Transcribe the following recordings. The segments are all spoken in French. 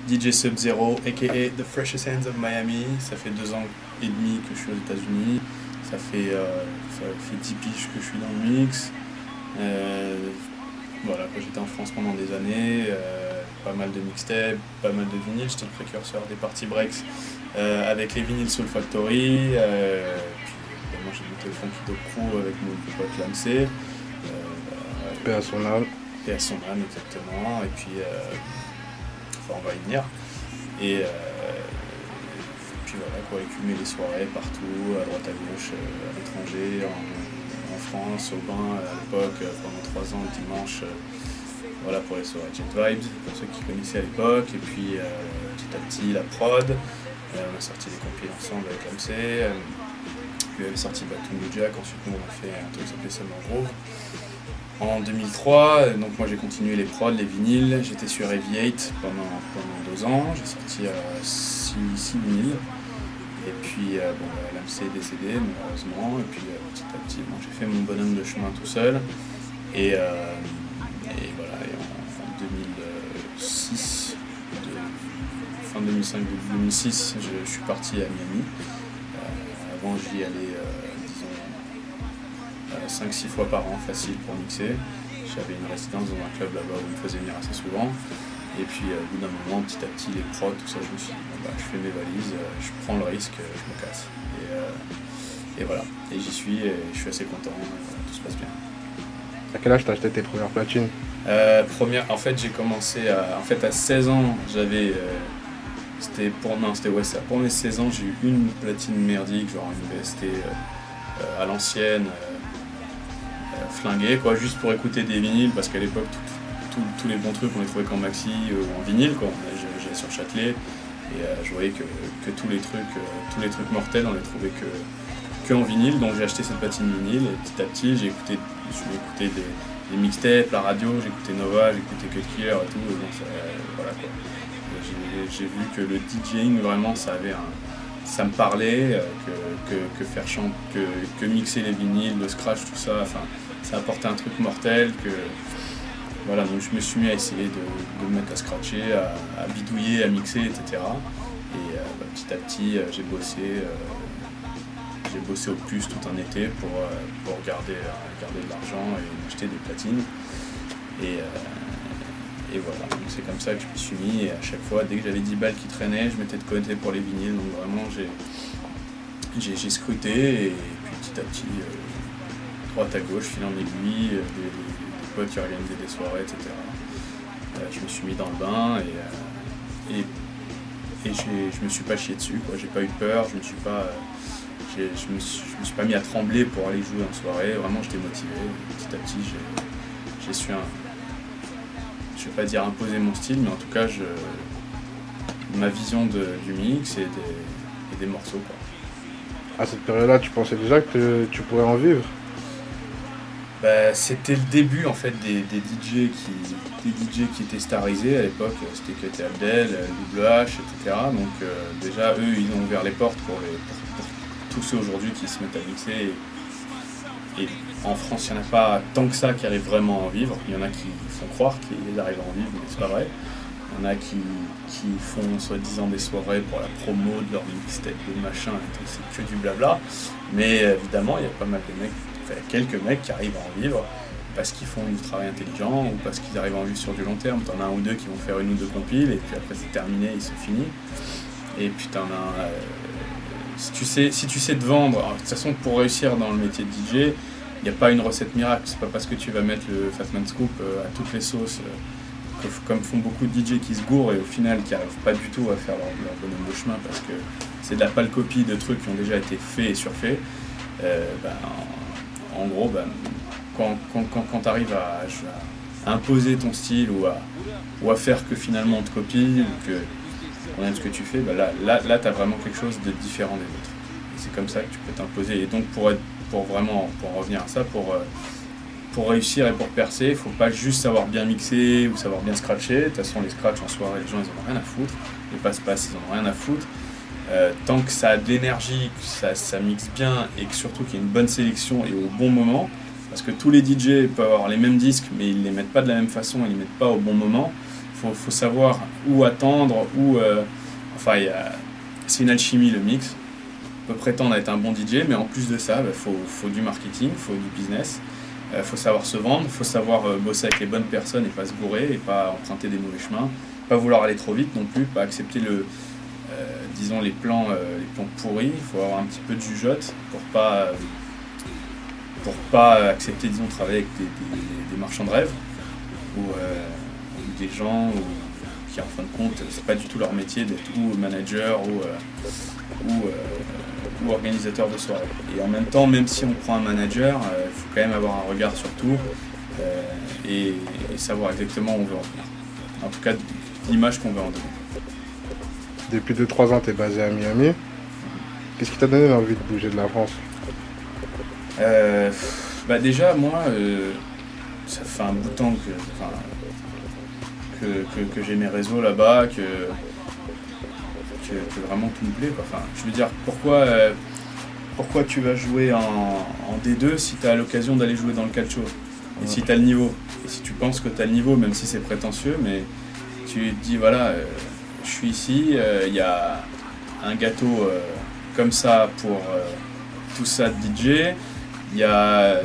DJ Sub-Zero, aka The Freshest Hands of Miami. Ça fait 2 ans et demi que je suis aux États-Unis. Ça fait 10 piges que je suis dans le mix. Voilà, j'étais en France pendant des années. Pas mal de mixtapes, pas mal de vinyles. J'étais le précurseur des party breaks avec les vinyles Soul Factory. Puis moi j'ai monté le Funky Dog Crew avec mon pote Lamsey. Paix à son âme. Paix à son âme, exactement. Et puis, on va y venir. Et puis voilà, quoi, écumer les soirées partout, à droite à gauche, à l'étranger, en France, au bain, à l'époque, pendant 3 ans le dimanche. Voilà pour les soirées Jet Vibes, pour ceux qui connaissaient à l'époque. Et puis petit à petit la prod. On a sorti des compiles ensemble avec Lamsey. Puis on avait sorti Batum Jack. Ensuite nous on a fait un truc qui s'appelait Summer Grove. En 2003, donc moi j'ai continué les prods, les vinyles. J'étais sur Heavy8 pendant 2 ans. J'ai sorti 6 vinyles. Et puis Lamsey est décédé malheureusement. Et puis petit à petit, j'ai fait mon bonhomme de chemin tout seul. Et voilà, et en 2006, fin 2005, début 2006, je suis parti à Miami. Avant j'y allais, disons, 5-6 fois par an, facile pour mixer. J'avais une résidence dans un club là-bas où on me faisait venir assez souvent. Et puis au bout d'un moment, petit à petit, les prods, tout ça, je me suis dit, je fais mes valises, je prends le risque, je me casse. Et voilà, et j'y suis, et je suis assez content, tout se passe bien. À quel âge t'as acheté tes premières platines? En fait, j'ai commencé à 16 ans, j'avais... pour mes 16 ans, j'ai eu une platine merdique, genre une VST à l'ancienne, flinguée, quoi, juste pour écouter des vinyles, parce qu'à l'époque, tous les bons trucs, on les trouvait qu'en maxi ou en vinyle, quoi. J'allais sur Châtelet, et je voyais que tous les trucs mortels, on les trouvait que en vinyle, donc j'ai acheté cette platine vinyle, et petit à petit, j'ai écouté des mixtapes, la radio, j'écoutais Nova, j'écoutais Cut Killer et tout, et donc voilà, quoi. J'ai vu que le DJing, vraiment, ça me parlait, que faire chanter, que mixer les vinyles, le scratch, tout ça, enfin, ça apportait un truc mortel, voilà, donc je me suis mis à essayer de me mettre à scratcher, à bidouiller, à mixer, etc. Et petit à petit, j'ai bossé au plus tout un été pour garder de l'argent et m'acheter des platines. Et voilà, donc c'est comme ça que je me suis mis, et à chaque fois, dès que j'avais 10 balles qui traînaient, je mettais de côté pour les vinyles, donc vraiment j'ai scruté, et puis petit à petit, droite à gauche, fil en aiguille, des potes qui organisaient des soirées, etc. Je me suis mis dans le bain, et je me suis pas chié dessus, quoi. J'ai pas eu peur, je me suis pas mis à trembler pour aller jouer en soirée, vraiment j'étais motivé, et petit à petit j'ai su je vais pas dire imposer mon style, mais en tout cas ma vision du mix et des morceaux, quoi. À cette période-là, tu pensais déjà que tu pourrais en vivre? C'était le début en fait des DJ qui étaient starisés à l'époque, c'était Cut Abdel, Double H, etc. Donc déjà eux ils ont ouvert les portes pour tous ceux aujourd'hui qui se mettent à mixer. Et en France, il n'y en a pas tant que ça qui arrivent vraiment à en vivre. Il y en a qui font croire qu'ils arrivent à en vivre, mais c'est pas vrai. Il y en a qui font soi-disant des soirées pour la promo de leur mixtape, de machin, et tout, c'est que du blabla. Mais évidemment, il y a pas mal de mecs, enfin, quelques mecs qui arrivent à en vivre parce qu'ils font du travail intelligent ou parce qu'ils arrivent à en vivre sur du long terme. T'en as un ou deux qui vont faire 1 ou 2 compiles, et puis après c'est terminé, ils sont finis. Et puis t'en as... si tu sais te vendre, alors, de toute façon pour réussir dans le métier de DJ, il n'y a pas une recette miracle, c'est pas parce que tu vas mettre le Fatman Scoop à toutes les sauces, comme font beaucoup de DJ qui se gourrent et au final qui n'arrivent pas du tout à faire leur bonhomme de chemin parce que c'est de la pâle copie de trucs qui ont déjà été faits et surfaits. En gros, quand tu arrives à imposer ton style ou à faire que finalement on te copie ou qu'on aime ce que tu fais, là tu as vraiment quelque chose de différent des autres. Et c'est comme ça que tu peux t'imposer. Et donc pour en revenir à ça, pour réussir et pour percer, il faut pas juste savoir bien mixer ou savoir bien scratcher. De toute façon, les scratchs en soirée, les gens ils en ont rien à foutre. Les passe-passe, ils en ont rien à foutre. Tant que ça a de l'énergie, que ça mixe bien et que surtout qu'il y a une bonne sélection et au bon moment, parce que tous les DJ peuvent avoir les mêmes disques, mais ils les mettent pas de la même façon, ils les mettent pas au bon moment. Faut savoir où attendre, c'est une alchimie le mix. On peut prétendre être un bon DJ, mais en plus de ça, faut du marketing, faut du business. Faut savoir se vendre, faut savoir bosser avec les bonnes personnes et pas se bourrer et pas emprunter des mauvais chemins, pas vouloir aller trop vite non plus, pas accepter disons les plans pourris. Il faut avoir un petit peu de jugeote pour pas accepter, disons, de travailler avec des marchands de rêve ou des gens qui en fin de compte c'est pas du tout leur métier d'être ou manager ou organisateur de soirée. Et en même temps, même si on prend un manager, il faut quand même avoir un regard sur tout et savoir exactement où on veut en venir. En tout cas, l'image qu'on veut en donner. Depuis 2-3 ans, tu es basé à Miami. Qu'est-ce qui t'a donné l'envie de bouger de la France? Déjà, moi, ça fait un bout de temps que j'ai mes réseaux là-bas, que vraiment tout me plaît, quoi. Enfin, je veux dire, pourquoi tu vas jouer en D2 si tu as l'occasion d'aller jouer dans le calcio? Et si tu as le niveau? Et si tu penses que tu as le niveau, même si c'est prétentieux, mais tu te dis, voilà, je suis ici, il y a un gâteau comme ça pour tout ça de DJ, il y a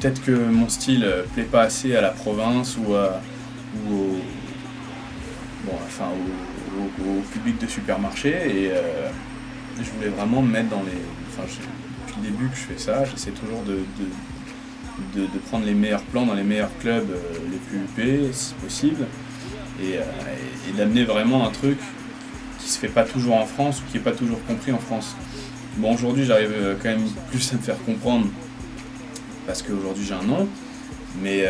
peut-être que mon style plaît pas assez à la province ou au public de supermarché et je voulais vraiment me mettre depuis le début que je fais ça, j'essaie toujours de prendre les meilleurs plans dans les meilleurs clubs les plus huppés si possible et d'amener vraiment un truc qui se fait pas toujours en France ou qui est pas toujours compris en France. Bon, aujourd'hui j'arrive quand même plus à me faire comprendre parce qu'aujourd'hui j'ai un nom, mais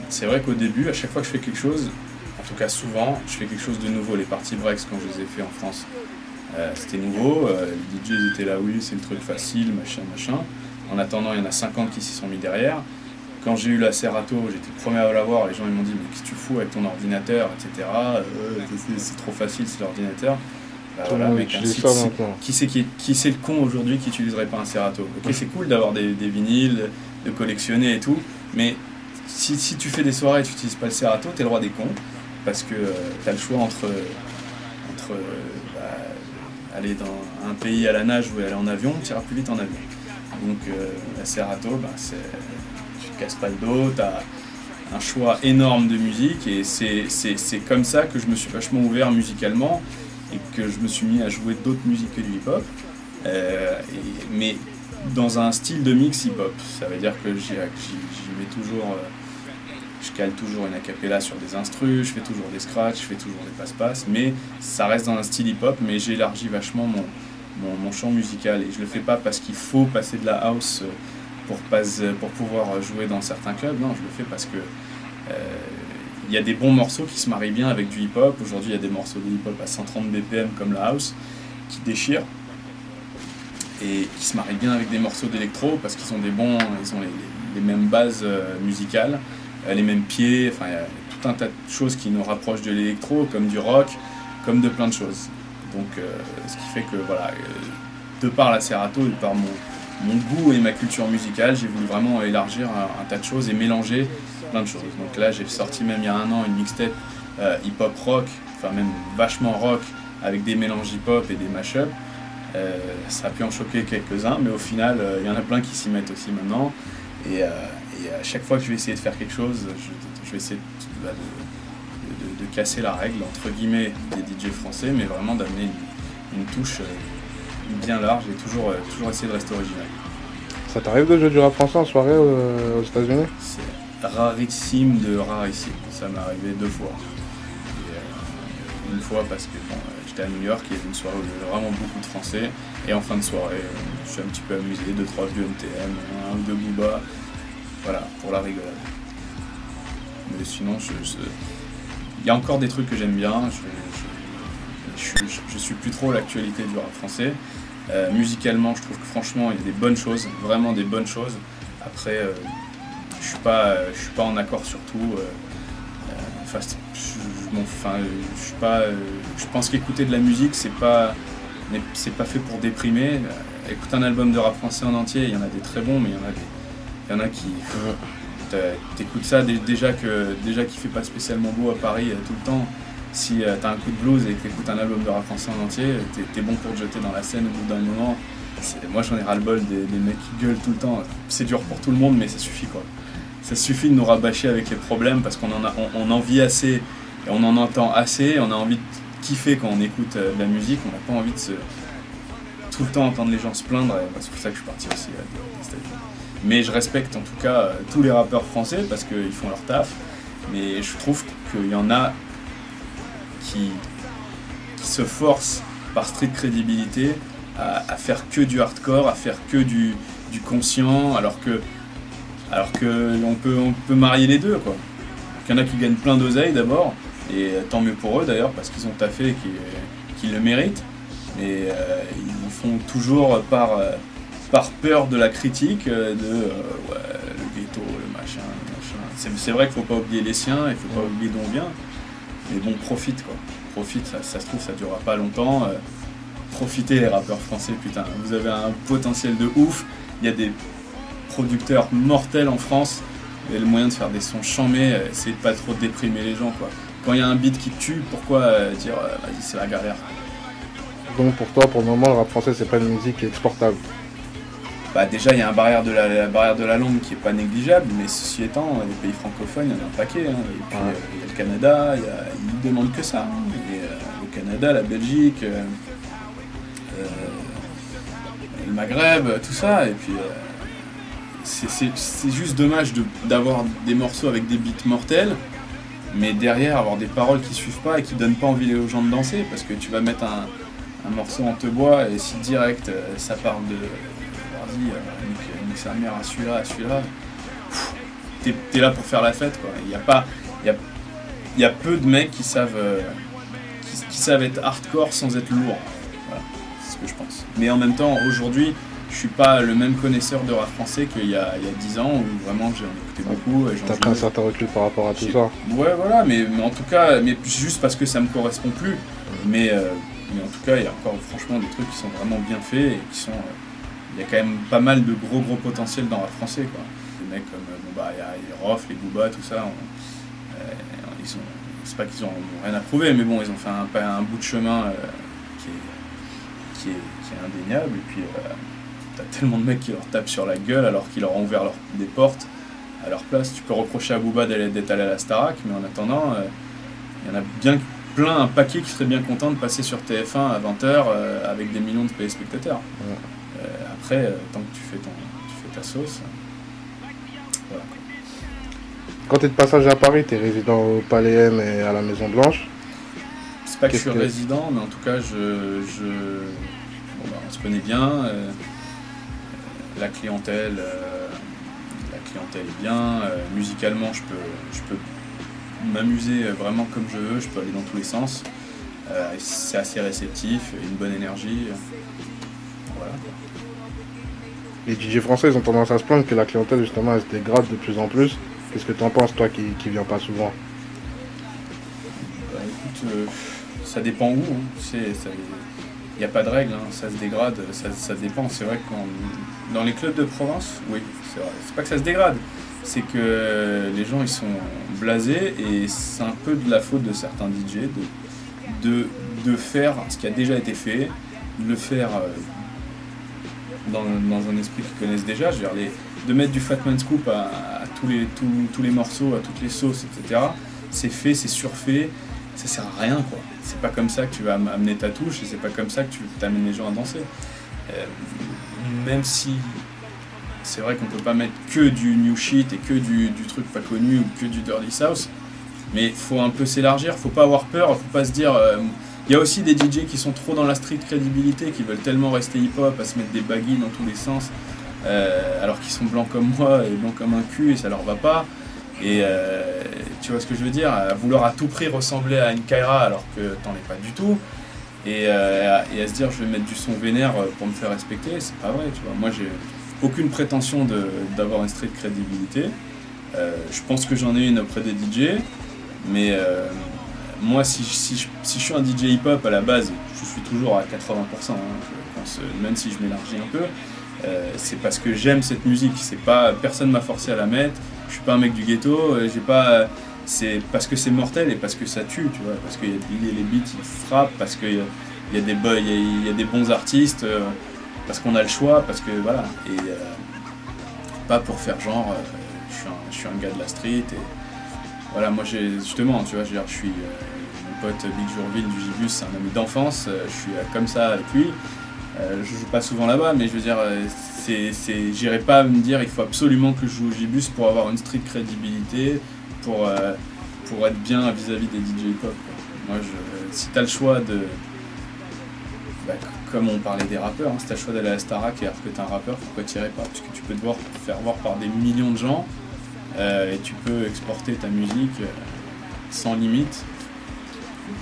c'est vrai qu'au début, à chaque fois que je fais quelque chose, en tout cas souvent, je fais quelque chose de nouveau. Les parties breaks, quand je les ai fait en France, c'était nouveau. Les DJs étaient là, oui, c'est le truc facile, machin. En attendant, il y en a 50 qui s'y sont mis derrière. Quand j'ai eu la Serato, j'étais le premier à l'avoir. Les gens ils m'ont dit, mais qu'est-ce que tu fous avec ton ordinateur, etc. C'est trop facile, c'est l'ordinateur. Voilà, mec, qui c'est le con aujourd'hui qui n'utiliserait pas un Serato? Ok, c'est cool d'avoir des vinyles, de collectionner et tout, mais si tu fais des soirées et tu n'utilises pas le Serato, t'es le roi des cons, parce que t'as le choix entre aller dans un pays à la nage ou aller en avion, tu iras plus vite en avion. Donc la Serato, tu te casses pas le dos, t'as un choix énorme de musique et c'est comme ça que je me suis vachement ouvert musicalement et que je me suis mis à jouer d'autres musiques que du hip-hop, mais dans un style de mix hip-hop. Ça veut dire que j'y mets toujours, je cale toujours une acapella sur des instrus, je fais toujours des scratchs, je fais toujours des passe-passe, mais ça reste dans un style hip-hop, mais j'élargis vachement mon champ musical et je le fais pas parce qu'il faut passer de la house pour pouvoir jouer dans certains clubs. Non, je le fais parce que il y a des bons morceaux qui se marient bien avec du hip-hop. Aujourd'hui, il y a des morceaux de hip-hop à 130 BPM comme la house qui déchirent et qui se marient bien avec des morceaux d'électro parce qu'ils ont ils ont les mêmes bases musicales, les mêmes pieds. Enfin, il y a tout un tas de choses qui nous rapprochent de l'électro, comme du rock, comme de plein de choses. Donc, ce qui fait que voilà, de par la Serato, de par mon goût et ma culture musicale, j'ai voulu vraiment élargir un tas de choses et mélanger plein de choses. Donc là, j'ai sorti même il y a un an une mixtape hip-hop rock, enfin même vachement rock, avec des mélanges hip-hop et des mash-up. Ça a pu en choquer quelques-uns, mais au final, il y en a plein qui s'y mettent aussi maintenant. Et à chaque fois que je vais essayer de faire quelque chose, je vais essayer de casser la règle, entre guillemets, des DJ français, mais vraiment d'amener une touche bien large et toujours essayer de rester original. Ça t'arrive de jouer du rap français en soirée aux États-Unis? C'est rarissime de rarissime. Ça m'est arrivé 2 fois. Et, une fois parce que j'étais à New York, il y avait une soirée où il y avait vraiment beaucoup de Français. Et en fin de soirée, je suis un petit peu amusé, 2-3 vieux NTM, 1 ou 2 Booba. Voilà, pour la rigolade. Mais sinon, il y a encore des trucs que j'aime bien. Je suis plus trop l'actualité du rap français. Musicalement, je trouve que franchement, il y a des bonnes choses, vraiment des bonnes choses. Après, je suis pas en accord sur tout. Je pense qu'écouter de la musique, c'est pas fait pour déprimer. Écouter un album de rap français en entier, il y en a des très bons, mais il y en a Il y en a qui... T'écoutes ça déjà qu'il fait pas spécialement beau à Paris tout le temps. Si t'as un coup de blues et que t'écoutes un album de rap français en entier, t'es bon pour te jeter dans la scène au bout d'un moment. Moi j'en ai ras-le-bol des mecs qui gueulent tout le temps. C'est dur pour tout le monde mais ça suffit quoi. Ça suffit de nous rabâcher avec les problèmes parce on en vit assez et on en entend assez. On a envie de kiffer quand on écoute de la musique. On n'a pas envie de tout le temps entendre les gens se plaindre. C'est pour ça que je suis parti aussi des États-Unis. Mais je respecte en tout cas tous les rappeurs français parce qu'ils font leur taf. Mais je trouve qu'il y en a qui se forcent par street crédibilité à faire que du hardcore, à faire que du conscient, alors que on peut marier les deux quoi. Il y en a qui gagnent plein d'oseille d'abord, et tant mieux pour eux d'ailleurs parce qu'ils ont taffé et qu'ils le méritent, mais ils font toujours par peur de la critique, ouais, le ghetto, le machin. C'est vrai qu'il ne faut pas oublier les siens, il ne faut pas oublier d'où on vient, mais bon, profite quoi. Profite, ça se trouve, ça ne durera pas longtemps. Profitez les rappeurs français, putain, vous avez un potentiel de ouf. Il y a des producteurs mortels en France, il y a le moyen de faire des sons chamés, essayez de pas trop déprimer les gens quoi. Quand il y a un beat qui tue, pourquoi dire vas-y c'est la galère. Donc pour toi, pour le moment, le rap français c'est pas une musique qui est exportable? Bah déjà il y a la barrière de la langue qui est pas négligeable, mais ceci étant, les pays francophones, il y en a un paquet, hein. Et puis il y a le Canada, ils demandent que ça, hein. Et, le Canada, la Belgique, le Maghreb, tout ça, et puis c'est juste dommage d'avoir des morceaux avec des beats mortels, mais derrière avoir des paroles qui suivent pas et qui donnent pas envie aux gens de danser, parce que tu vas mettre un morceau en te bois et si direct ça parle de vas-y, nique sa mère à celui-là, t'es là pour faire la fête quoi. Il y a peu de mecs qui savent être hardcore sans être lourd. Voilà, c'est ce que je pense. Mais en même temps, aujourd'hui, je suis pas le même connaisseur de rap français qu'il y a 10 ans où vraiment j'en écoutais beaucoup. T'as pris un certain recul par rapport à tout ça. Ouais, voilà, mais en tout cas, mais juste parce que ça me correspond plus. Mais en tout cas, il y a encore franchement des trucs qui sont vraiment bien faits et qui sont. Il y a quand même pas mal de gros potentiel dans le rap français quoi. Des mecs comme il y a les Rof, les Booba, tout ça. C'est pas qu'ils ont rien à prouver, mais bon, ils ont fait un bout de chemin qui est indéniable. Et puis t'as tellement de mecs qui leur tapent sur la gueule alors qu'ils leur ont ouvert des portes à leur place. Tu peux reprocher à Booba d'être allé à la Starac, mais en attendant, il y en a bien un paquet qui serait bien content de passer sur TF1 à 20h avec des millions de téléspectateurs. Ouais. Après, tant que tu fais ta sauce, voilà. Quand tu es de passage à Paris, tu es résident au Palais M et à la Maison Blanche. C'est pas que je suis résident, mais en tout cas, on se connaît bien. La clientèle est bien. Musicalement, je peux m'amuser vraiment comme je veux. Je peux aller dans tous les sens. C'est assez réceptif, une bonne énergie. Voilà. Les DJ français, ils ont tendance à se plaindre que la clientèle, justement, elle se dégrade de plus en plus. Qu'est-ce que tu en penses, toi, qui viens pas souvent? Bah, écoute, ça dépend où. Hein. Il n'y a pas de règle, hein. Ça se dégrade, ça dépend. C'est vrai que dans les clubs de province, oui, c'est vrai. C'est pas que ça se dégrade, c'est que les gens ils sont blasés et c'est un peu de la faute de certains DJ de faire ce qui a déjà été fait, de le faire dans un esprit qu'ils connaissent déjà, je veux dire, de mettre du Fatman Scoop à tous les morceaux, à toutes les sauces, etc. C'est fait, c'est surfait, ça sert à rien quoi. C'est pas comme ça que tu vas amener ta touche et c'est pas comme ça que tu t'amènes les gens à danser. Même si c'est vrai qu'on peut pas mettre que du new shit et que du truc pas connu ou que du dirty south, mais il faut un peu s'élargir, faut pas avoir peur, faut pas se dire... Il y a aussi des DJ qui sont trop dans la street crédibilité, qui veulent tellement rester hip-hop, à se mettre des baggy dans tous les sens, alors qu'ils sont blancs comme moi et blancs comme un cul et ça leur va pas. Et tu vois ce que je veux dire, à vouloir à tout prix ressembler à une Kaira alors que t'en es pas du tout. Et à se dire je vais mettre du son vénère pour me faire respecter, c'est pas vrai, tu vois. Moi j'ai aucune prétention d'avoir une street crédibilité. Je pense que j'en ai une auprès des DJ, mais moi si je suis un DJ hip-hop à la base, je suis toujours à 80%, hein, je pense, même si je m'élargis un peu, c'est parce que j'aime cette musique. C'est pas, personne m'a forcé à la mettre. Je suis pas un mec du ghetto. J'ai pas, c'est parce que c'est mortel et parce que ça tue, tu vois. Parce que les beats ils frappent, parce qu'il y a des bons artistes, parce qu'on a le choix, parce que voilà. Et pas pour faire genre, je suis un gars de la street. Et voilà, moi justement, tu vois, je suis mon pote Big Jourville du Gibus, c'est un ami d'enfance. Je suis comme ça avec lui. Je joue pas souvent là-bas, mais je veux dire, j'irai pas me dire il faut absolument que je joue au Gibus pour avoir une street crédibilité, pour être bien vis-à-vis des DJ hip-hop. Moi, si t'as le choix de, comme on parlait des rappeurs, hein, si t'as le choix d'aller à la Starac et alors que t'es un rappeur, pourquoi t'irais pas? Parce que tu peux te faire voir par des millions de gens et tu peux exporter ta musique sans limite.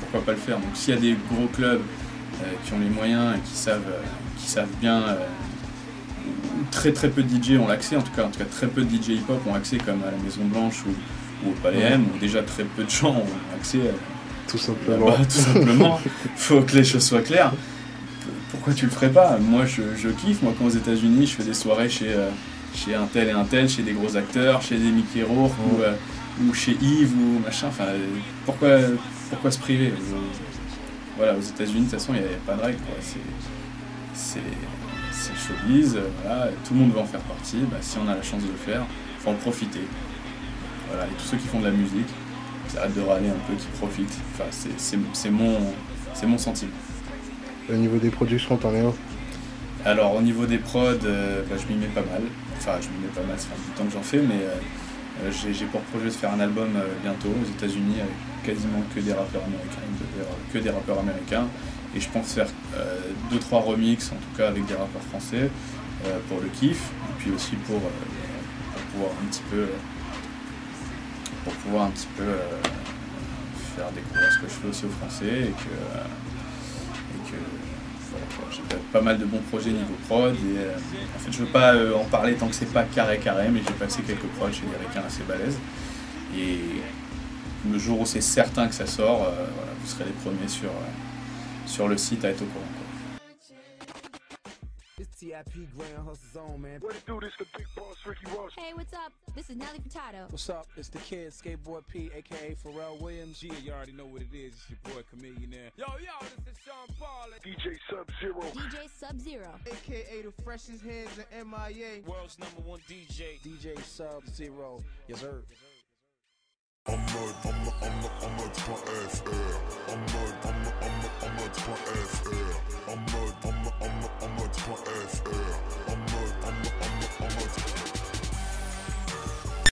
Pourquoi pas le faire? Donc s'il y a des gros clubs qui ont les moyens et qui savent bien, très très peu de DJ ont l'accès, en tout cas très peu de DJ hip-hop ont accès, comme à la Maison Blanche ou au Palais M, où déjà très peu de gens ont accès tout simplement. Tout simplement. Faut que les choses soient claires. Pourquoi tu le ferais pas? Moi je kiffe, moi quand aux États-Unis je fais des soirées chez un tel et un tel, chez des gros acteurs, chez des Mickey Rourke ou chez Yves ou machin, enfin pourquoi se priver? Voilà, aux États-Unis, de toute façon, il n'y a pas de règle, quoi. C'est showbiz, voilà, tout le monde veut en faire partie. Si on a la chance de le faire, il faut en profiter. Voilà, et tous ceux qui font de la musique, ils arrêtent de râler un peu, qui profitent. Enfin, c'est mon sentiment. Au niveau des productions, t'en es où? Alors, au niveau des prods, je m'y mets pas mal. Enfin, je m'y mets pas mal, ça fait un peu de temps que j'en fais, mais j'ai pour projet de faire un album bientôt aux États-Unis avec quasiment que des rappeurs américains, et je pense faire 2-3 remixes en tout cas avec des rappeurs français pour le kiff, et puis aussi pour pouvoir un petit peu faire découvrir ce que je fais aussi aux Français, et que voilà, j'ai pas mal de bons projets niveau prod, et en fait je veux pas en parler tant que c'est pas carré, mais j'ai passé quelques prods chez des requins assez balèzes, et le jour où c'est certain que ça sort, voilà, vous serez les premiers sur le site à être au courant, quoi. TIP Grand Hustle Zone, man. What it do? This the big boss, Ricky Ross. Hey, what's up? This is Nelly Furtado. What's up? It's the kid, Skateboard P, aka Pharrell Williams. Yeah, you already know what it is. It's your boy, Chameleonaire. Yo, this is Sean Paul. DJ Sub-Zero. DJ Sub-Zero. AKA the freshest heads in MIA. World's #1 DJ. DJ Sub-Zero. Yes, sir. I'm a